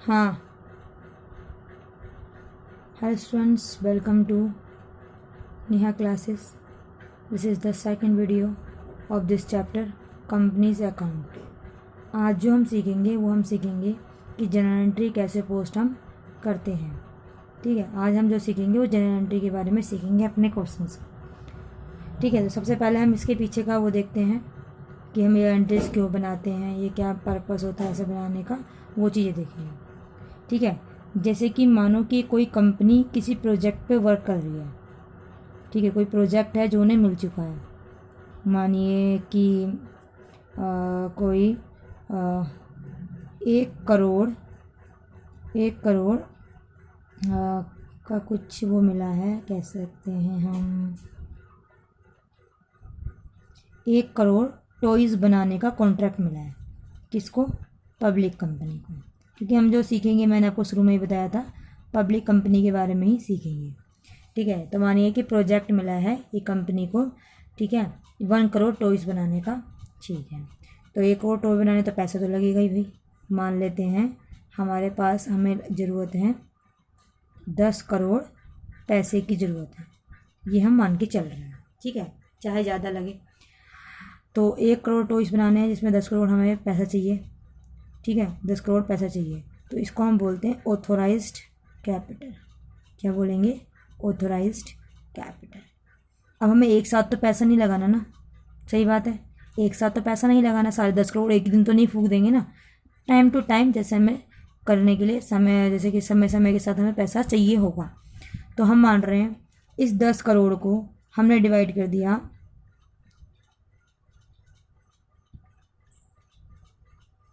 हाँ, hi students, welcome to Neha classes. This is the second video of this chapter, Companies Account. आज जो हम सीखेंगे वो हम सीखेंगे कि जनरल एंट्री कैसे पोस्ट हम करते हैं। ठीक है, आज हम जो सीखेंगे वो जनरल एंट्री के बारे में सीखेंगे अपने क्वेश्चंस। ठीक है, तो सबसे पहले हम इसके पीछे का वो देखते हैं कि हम ये एंट्रीज क्यों बनाते हैं, ये क्या पर्पस होता है ऐसे बनाने का, वो चीज़ें देखेंगे। ठीक है, जैसे कि मानो कि कोई कंपनी किसी प्रोजेक्ट पे वर्क कर रही है। ठीक है, कोई प्रोजेक्ट है जो उन्हें मिल चुका है। मानिए कि कोई 1 करोड़ का कुछ वो मिला है, कह सकते हैं हम 1 करोड़ टॉयज़ बनाने का कॉन्ट्रैक्ट मिला है। किसको? पब्लिक कंपनी को। क्योंकि हम जो सीखेंगे, मैंने आपको शुरू में ही बताया था, पब्लिक कंपनी के बारे में ही सीखेंगे। ठीक है, तो मानिए कि प्रोजेक्ट मिला है ये कंपनी को। ठीक है, 1 करोड़ टॉयज़ बनाने का। ठीक है, तो 1 करोड़ टॉय बनाने तो पैसा तो लगेगा ही भाई। मान लेते हैं हमारे पास हमें ज़रूरत है 10 करोड़ पैसे की ज़रूरत है, ये हम मान के चल रहे हैं। ठीक है, चाहे ज़्यादा लगे। तो 1 करोड़ टॉयज़ बनाने हैं जिसमें 10 करोड़ हमें पैसा चाहिए। ठीक है, 10 करोड़ पैसा चाहिए, तो इसको हम बोलते हैं ऑथोराइज्ड कैपिटल। क्या बोलेंगे? Authorized capital. अब हमें एक साथ तो पैसा नहीं लगाना ना, सही बात है, एक साथ तो पैसा नहीं लगाना, सारे 10 करोड़ एक ही दिन तो नहीं फूंक देंगे ना। टाइम टू टाइम जैसे हमें करने के लिए समय, जैसे कि समय के साथ हमें पैसा चाहिए होगा। तो हम मान रहे हैं इस 10 करोड़ को हमने डिवाइड कर दिया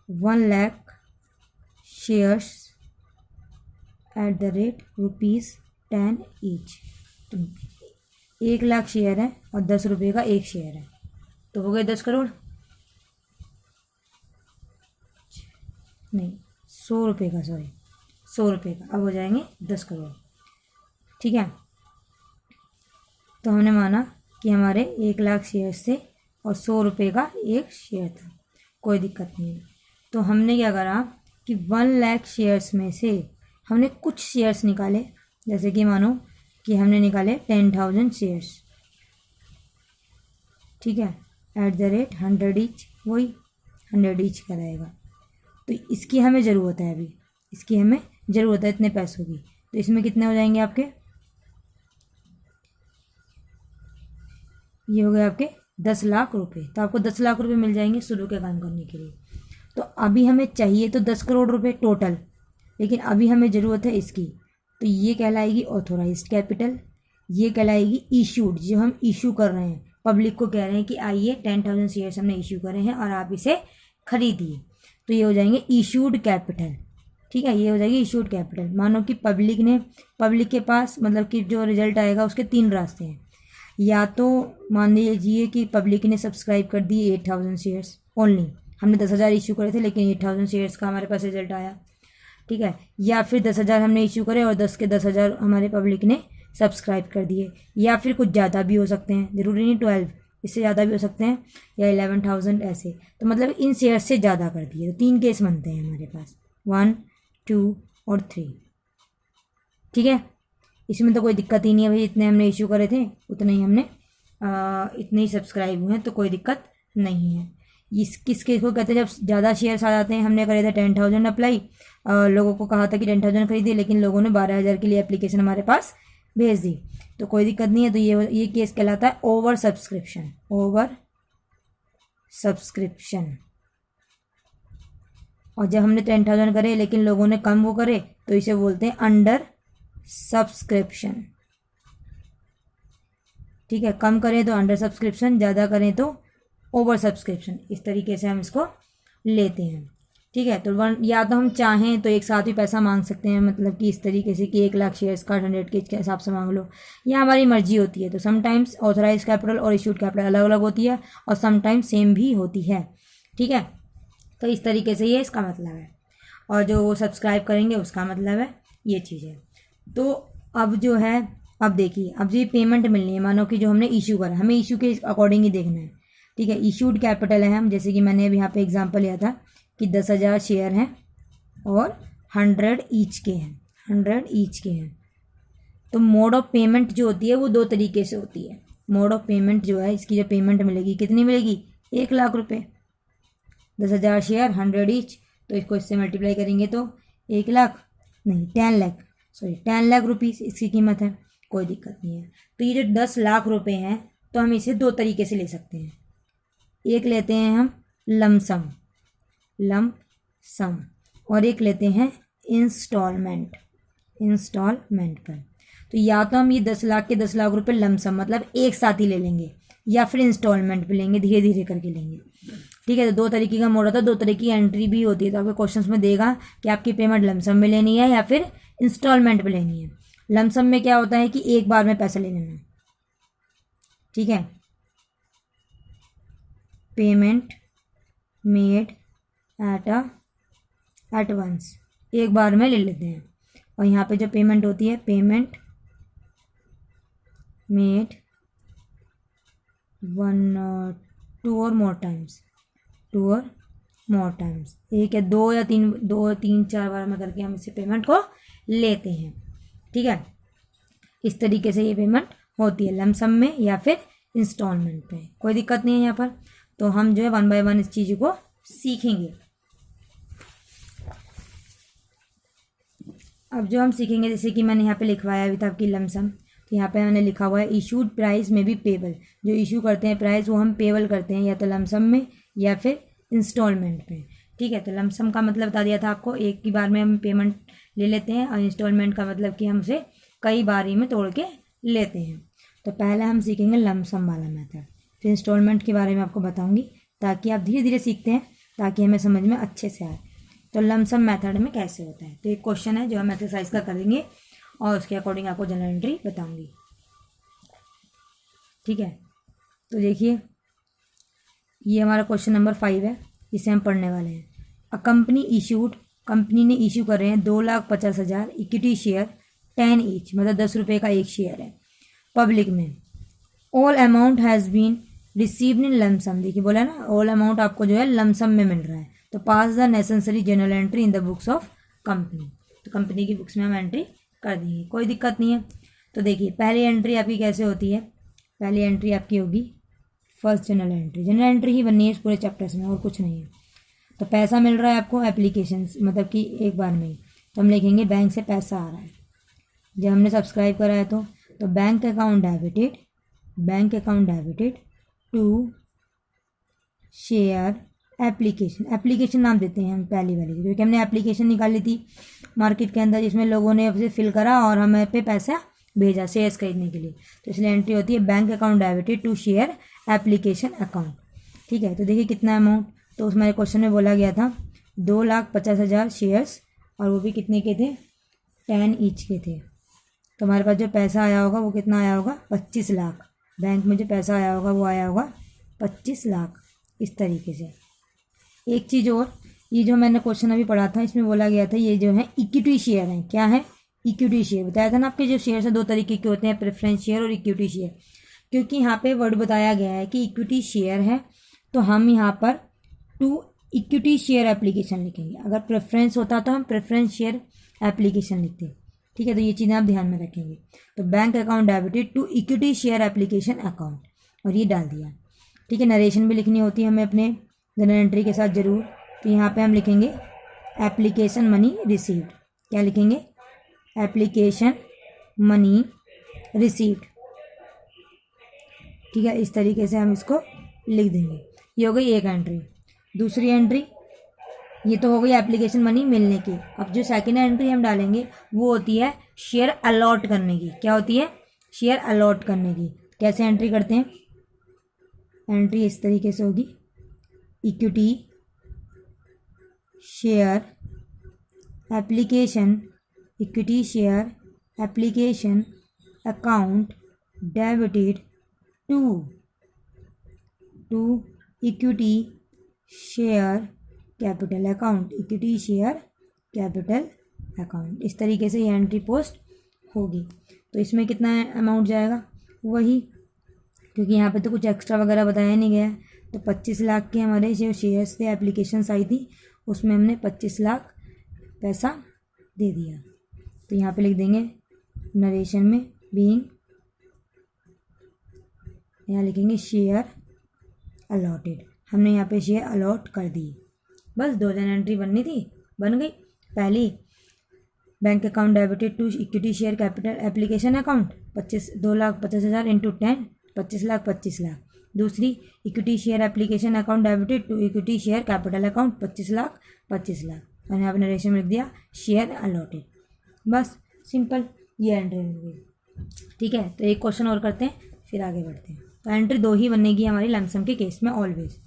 1 lakh shares at the rate ₹10 each. तो 1 लाख शेयर है और 10 रुपये का एक शेयर है, तो हो गए 10 करोड़। नहीं, 100 रुपये का, सॉरी 100 रुपये का, अब हो जाएंगे 10 करोड़। ठीक है, तो हमने माना कि हमारे 1 लाख शेयर से और 100 रुपये का एक शेयर था, कोई दिक्कत नहीं है। तो हमने क्या करा कि 1 लाख शेयर्स में से हमने कुछ शेयर्स निकाले, जैसे कि मानो कि हमने निकाले 10,000 शेयर्स। ठीक है, एट द रेट 100 ईच, वही 100 ईच का रहेगा। तो इसकी हमें ज़रूरत है, अभी इसकी हमें ज़रूरत है इतने पैसों की। तो इसमें कितने हो जाएंगे आपके? ये हो गए आपके 10 लाख रुपए। तो आपको 10 लाख रुपए मिल जाएंगे शुरू के काम करने के लिए। तो अभी हमें चाहिए तो 10 करोड़ रुपए टोटल, लेकिन अभी हमें ज़रूरत है इसकी। तो ये कहलाएगी ऑथोराइज्ड कैपिटल, ये कहलाएगी इशूड, जो हम इशू कर रहे हैं, पब्लिक को कह रहे हैं कि आइए 10,000 शेयर्स हमने इशू करे हैं और आप इसे खरीदिए। तो ये हो जाएंगे इशूड कैपिटल। ठीक है, ये हो जाएगी इशूड कैपिटल। मानो कि पब्लिक के पास, मतलब कि जो रिजल्ट आएगा उसके 3 रास्ते हैं। या तो मान लीजिए कि पब्लिक ने सब्सक्राइब कर दी 8,000 शेयर्स ओनली, हमने 10,000 इशू करे थे लेकिन 8,000 शेयर्स का हमारे पास रिजल्ट आया। ठीक है, या फिर 10,000 हमने इशू करे और 10 के 10,000 हमारे पब्लिक ने सब्सक्राइब कर दिए। या फिर कुछ ज़्यादा भी हो सकते हैं, ज़रूरी नहीं 12, इससे ज़्यादा भी हो सकते हैं, या 11,000 ऐसे। तो मतलब इन शेयर्स से ज़्यादा कर दिए। तो 3 केस बनते हैं हमारे पास, 1, 2 और 3। ठीक है, इसमें तो कोई दिक्कत ही नहीं है भाई, इतने हमने इशू करे थे उतने ही हमने इतने ही सब्सक्राइब हुए हैं, तो कोई दिक्कत नहीं है। किस केस को कहते हैं? जब ज़्यादा शेयर्स आ जाते हैं। हमने करे थे 10,000 अप्लाई, लोगों को कहा था कि 10,000 खरीदिए, लेकिन लोगों ने 12,000 के लिए एप्लीकेशन हमारे पास भेज दी, तो कोई दिक्कत नहीं है। तो ये केस कहलाता है ओवर सब्सक्रिप्शन। और जब हमने 10,000 करे लेकिन लोगों ने कम वो करे, तो इसे बोलते हैं अंडर सब्सक्रिप्शन। ठीक है, कम करें तो अंडर सब्सक्रिप्शन, ज़्यादा करें तो ओवर सब्सक्रिप्शन। इस तरीके से हम इसको लेते हैं। ठीक है, तो या तो हम चाहें तो एक साथ भी पैसा मांग सकते हैं, मतलब कि इस तरीके से कि 1 लाख शेयर्स का 100 के हिसाब से मांग लो, या हमारी मर्जी होती है। तो समटाइम्स ऑथराइज कैपिटल और इशूड कैपिटल अलग अलग होती है और समटाइम्स सेम भी होती है। ठीक है, तो इस तरीके से ये इसका मतलब है, और जो वो सब्सक्राइब करेंगे उसका मतलब है ये चीज़ है। तो अब जो है, अब देखिए, अब ये पेमेंट मिलनी है। मानो कि जो हमने इशू करा, हमें इशू के अकॉर्डिंग ही देखना है। ठीक है, इशूड कैपिटल है हम, जैसे कि मैंने अब यहाँ पे एग्जांपल लिया था कि 10,000 शेयर हैं और 100 ईच के हैं, 100 ईच के हैं। तो मोड ऑफ पेमेंट जो होती है वो 2 तरीके से होती है। मोड ऑफ पेमेंट जो है, इसकी जो पेमेंट मिलेगी कितनी मिलेगी, 1,00,000 रुपये। 10,000 शेयर, 100 ईच, तो इसको इससे मल्टीप्लाई करेंगे तो 1,00,000 नहीं 10 लाख रुपीज़ इसकी कीमत है। कोई दिक्कत नहीं है। तो ये जो 10 लाख रुपए हैं तो हम इसे 2 तरीके से ले सकते हैं। एक लेते हैं हम लमसम और एक लेते हैं इंस्टॉलमेंट पर। तो या तो हम ये 10 लाख के 10 लाख रुपए लमसम मतलब एक साथ ही ले लेंगे, या फिर इंस्टॉलमेंट पे लेंगे, धीरे धीरे करके लेंगे। ठीक है, तो 2 तरीके का मोड होता है, 2 तरीके की एंट्री भी होती है। तो आपके क्वेश्चंस में देगा कि आपकी पेमेंट लमसम में लेनी है या फिर इंस्टॉलमेंट पे लेनी है। लमसम में क्या होता है कि एक बार में पैसा ले लेना, ठीक है, पेमेंट मेड एट वंस, एक बार में ले लेते हैं। और यहाँ पे जो पेमेंट होती है, payment made 2 or more times, एक या 2 या 3 4 बार में करके हम इसे पेमेंट को लेते हैं। ठीक है, इस तरीके से ये पेमेंट होती है लमसम में या फिर इंस्टॉलमेंट पे। कोई दिक्कत नहीं है यहाँ पर। तो हम जो है 1 by 1 इस चीज़ को सीखेंगे। अब जो हम सीखेंगे, जैसे कि मैंने यहाँ पे लिखवाया अभी था आपकी लमसम, तो यहाँ पे मैंने लिखा हुआ है इशूड प्राइस में भी पेबल। जो इशू करते हैं प्राइस वो हम पेबल करते हैं या तो लमसम में या फिर इंस्टॉलमेंट पे। ठीक है, तो लमसम का मतलब बता दिया था आपको, एक ही बार में हम पेमेंट ले लेते हैं, और इंस्टॉलमेंट का मतलब कि हम उसे कई बारी में तोड़ के लेते हैं। तो पहले हम सीखेंगे लमसम वाला मेथड, फिर इंस्टॉलमेंट के बारे में आपको बताऊंगी, ताकि आप धीरे धीरे सीखते हैं, ताकि हमें समझ में अच्छे से आए। तो लमसम मेथड में कैसे होता है, तो एक क्वेश्चन है जो हम एक्सरसाइज का करेंगे और उसके अकॉर्डिंग आपको जनरल एंट्री बताऊंगी। ठीक है, तो देखिए ये हमारा क्वेश्चन नंबर 5 है, इसे हम पढ़ने वाले हैं। अ कंपनी इशूड, कंपनी ने इशू कर रहे हैं 2,50,000 इक्विटी शेयर 10 ईच, मतलब 10 रुपये का एक शेयर है पब्लिक में। All amount has been received in lump sum, देखिए बोला ना ऑल अमाउंट आपको जो है लमसम में मिल रहा है। तो pass the necessary journal entry in the books of company, तो कंपनी की बुक्स में हम एंट्री कर देंगे, कोई दिक्कत नहीं है। तो देखिए पहली एंट्री आपकी कैसे होती है, पहली एंट्री आपकी होगी first journal entry. Journal entry ही बननी है इस पूरे चैप्टर्स में, और कुछ नहीं है। तो पैसा मिल रहा है आपको एप्लीकेशन, मतलब कि एक बार में ही, तो हम लिखेंगे बैंक से पैसा आ रहा है जब हमने सब्सक्राइब करा है। तो bank account debited to share application नाम देते हैं हम पहली वाली, क्योंकि हमने एप्लीकेशन निकाली थी मार्केट के अंदर, जिसमें लोगों ने उसे फिल करा और हमें पे पैसा भेजा शेयर्स खरीदने के लिए। तो इसलिए एंट्री होती है bank account debited to share application account. ठीक है, तो देखिए कितना अमाउंट, तो उस हमारे क्वेश्चन में बोला गया था 2,50,000 शेयर्स, और वो भी कितने के थे, 10 ईच के थे। तो हमारे पास जो पैसा आया होगा वो कितना आया होगा, 25 लाख। बैंक में जो पैसा आया होगा वो आया होगा 25 लाख। इस तरीके से एक चीज़ और, ये जो मैंने क्वेश्चन अभी पढ़ा था इसमें बोला गया था ये जो है इक्विटी शेयर हैं। क्या है, इक्विटी शेयर। बताया था ना आपके जो शेयर है 2 तरीके के होते हैं, प्रेफरेंस शेयर और इक्विटी शेयर। क्योंकि यहाँ पे वर्ड बताया गया है कि इक्विटी शेयर है, तो हम यहाँ पर टू इक्विटी शेयर एप्लीकेशन लिखेंगे। अगर प्रेफरेंस होता तो हम प्रेफरेंस शेयर एप्लीकेशन लिखते। ठीक है, तो ये चीज़ें आप ध्यान में रखेंगे। तो bank account debited to equity share application account, और ये डाल दिया। ठीक है, नरेशन भी लिखनी होती है हमें अपने जनरल एंट्री के साथ ज़रूर। तो यहाँ पे हम लिखेंगे एप्लीकेशन मनी रिसीव्ड। क्या लिखेंगे, एप्लीकेशन मनी रिसीव्ड। ठीक है, इस तरीके से हम इसको लिख देंगे। ये हो गई एक एंट्री। दूसरी एंट्री ये तो हो गई एप्लीकेशन मनी मिलने की। अब जो सेकंड एंट्री हम डालेंगे वो होती है शेयर अलॉट करने की। क्या होती है, शेयर अलॉट करने की। कैसे एंट्री करते हैं, एंट्री इस तरीके से होगी, equity share application account debited to equity share capital account. इस तरीके से ये एंट्री पोस्ट होगी। तो इसमें कितना अमाउंट जाएगा, वही, क्योंकि यहाँ पे तो कुछ एक्स्ट्रा वगैरह बताया नहीं गया। तो 25 लाख के हमारे जो शेयर्स थे, एप्लीकेशंस आई थी, उसमें हमने 25 लाख पैसा दे दिया। तो यहाँ पे लिख देंगे नरेशन में बीइंग, यहाँ लिखेंगे शेयर अलॉटेड, हमने यहाँ पे शेयर अलॉट कर दी। बस 2 जनरल एंट्री बननी थी, बन गई। पहली bank account debited to equity share capital application account 2,50,000 into 10 25,00,000। दूसरी equity share application account debited to equity share capital account 25,00,000। मैंने यहाँ पर नरेशन में लिख दिया शेयर अलॉटेड। बस सिंपल, ये एंट्री बन गई। ठीक है, तो एक क्वेश्चन और करते हैं फिर आगे बढ़ते हैं। तो एंट्री 2 ही बनेगी हमारी लमसम के केस में ऑलवेज।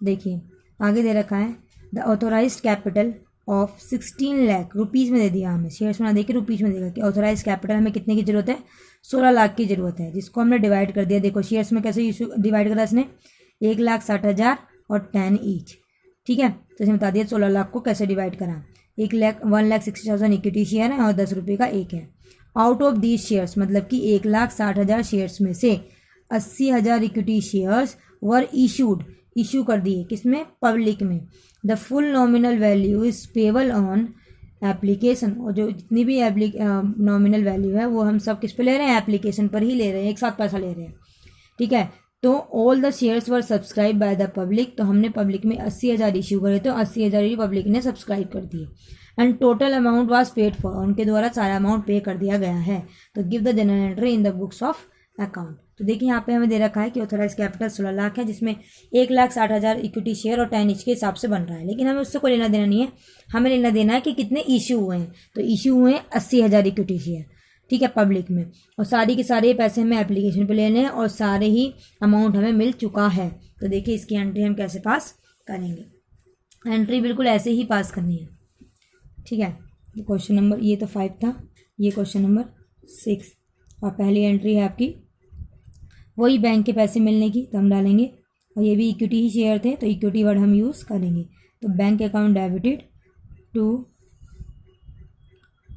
देखिए आगे दे रखा है the authorized capital of 16 lakh rupees में दे दिया हमें, शेयर्स में ना देके रुपीज़ में देगा कि ऑथोराइज कैपिटल हमें कितने की जरूरत है, 16 लाख की जरूरत है, जिसको हमने डिवाइड कर दिया। देखो शेयर्स में कैसे इशू डिवाइड करा इसने, 1,60,000 और 10 ईच। ठीक है, तो इसने बता दिया 16 लाख को कैसे डिवाइड करा। 1,60,000 इक्विटी शेयर है और 10 रुपये का एक है। आउट ऑफ दीज शेयर्स मतलब कि 1,60,000 शेयर्स में से 80,000 इक्विटी शेयर्स वर इशू कर दिए, किसमें, पब्लिक में। The full nominal value is payable on application, और जो जितनी भी नॉमिनल वैल्यू है वो हम सब किस पे ले रहे हैं, एप्लीकेशन पर ही ले रहे हैं, एक साथ पैसा ले रहे हैं। ठीक है, तो all the shares were subscribe by the public, तो हमने पब्लिक में 80,000 इशू करे, तो 80,000 ही पब्लिक ने सब्सक्राइब कर दिए। And total amount was paid for, उनके द्वारा सारा अमाउंट पे कर दिया गया है। तो give the general entry in the books of account. तो देखिए यहाँ पे हमें दे रखा है कि ऑथोराइज कैपिटल 16 लाख है, जिसमें 1,60,000 इक्विटी शेयर और 10 ईच के हिसाब से बन रहा है, लेकिन हमें उससे कोई लेना देना नहीं है। हमें लेना देना है कि कितने इशू हुए हैं, तो इशू हुए हैं 80,000 इक्विटी शेयर। ठीक है, पब्लिक में, और सारी के सारे पैसे हमें एप्लीकेशन पे लेने हैं और सारे ही अमाउंट हमें मिल चुका है। तो देखिए इसकी एंट्री हम कैसे पास करेंगे, एंट्री बिल्कुल ऐसे ही पास करनी है। ठीक है, क्वेश्चन नंबर, ये तो 5 था, ये क्वेश्चन नंबर 6, और पहली एंट्री है आपकी वही बैंक के पैसे मिलने की, तो हम डालेंगे, और ये भी इक्विटी ही शेयर थे तो इक्विटी वर्ड हम यूज़ करेंगे। तो bank account debited to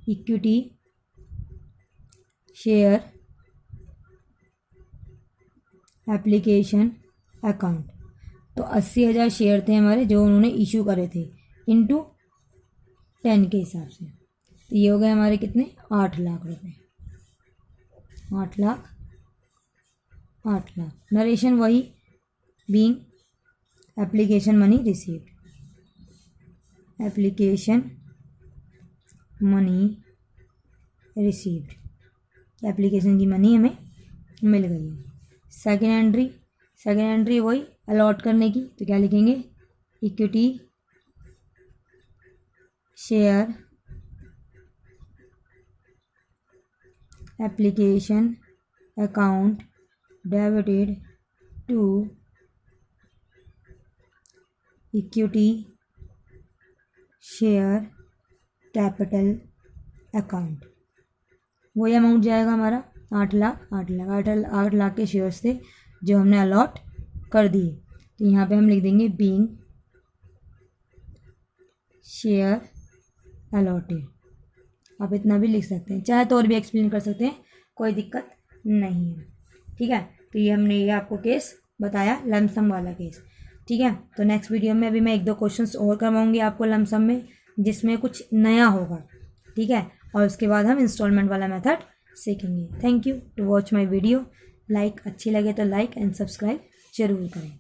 equity share application account, तो 80,000 शेयर थे हमारे जो उन्होंने इशू करे थे, इनटू 10 के हिसाब से, तो ये हो गए हमारे कितने, 8 लाख रुपए, 8 लाख। नरेशन वही, being application money received, application money received, application की मनी हमें मिल गई है। सेकेंड एंट्री वही अलॉट करने की, तो क्या लिखेंगे, equity share application account debited to equity share capital account, वही अमाउंट जाएगा हमारा 8 लाख के शेयर्स थे जो हमने अलॉट कर दिए। तो यहाँ पे हम लिख देंगे बीइंग शेयर अलॉटेड, आप इतना भी लिख सकते हैं, चाहे तो और भी एक्सप्लेन कर सकते हैं, कोई दिक्कत नहीं है। ठीक है, तो ये हमने ये आपको केस बताया लमसम वाला केस। ठीक है, तो नेक्स्ट वीडियो में अभी मैं 1-2 क्वेश्चंस और करवाऊंगी आपको लमसम में, जिसमें कुछ नया होगा। ठीक है, और उसके बाद हम इंस्टॉलमेंट वाला मेथड सीखेंगे। Thank you to watch my video. अच्छी लगे तो लाइक एंड सब्सक्राइब जरूर करें।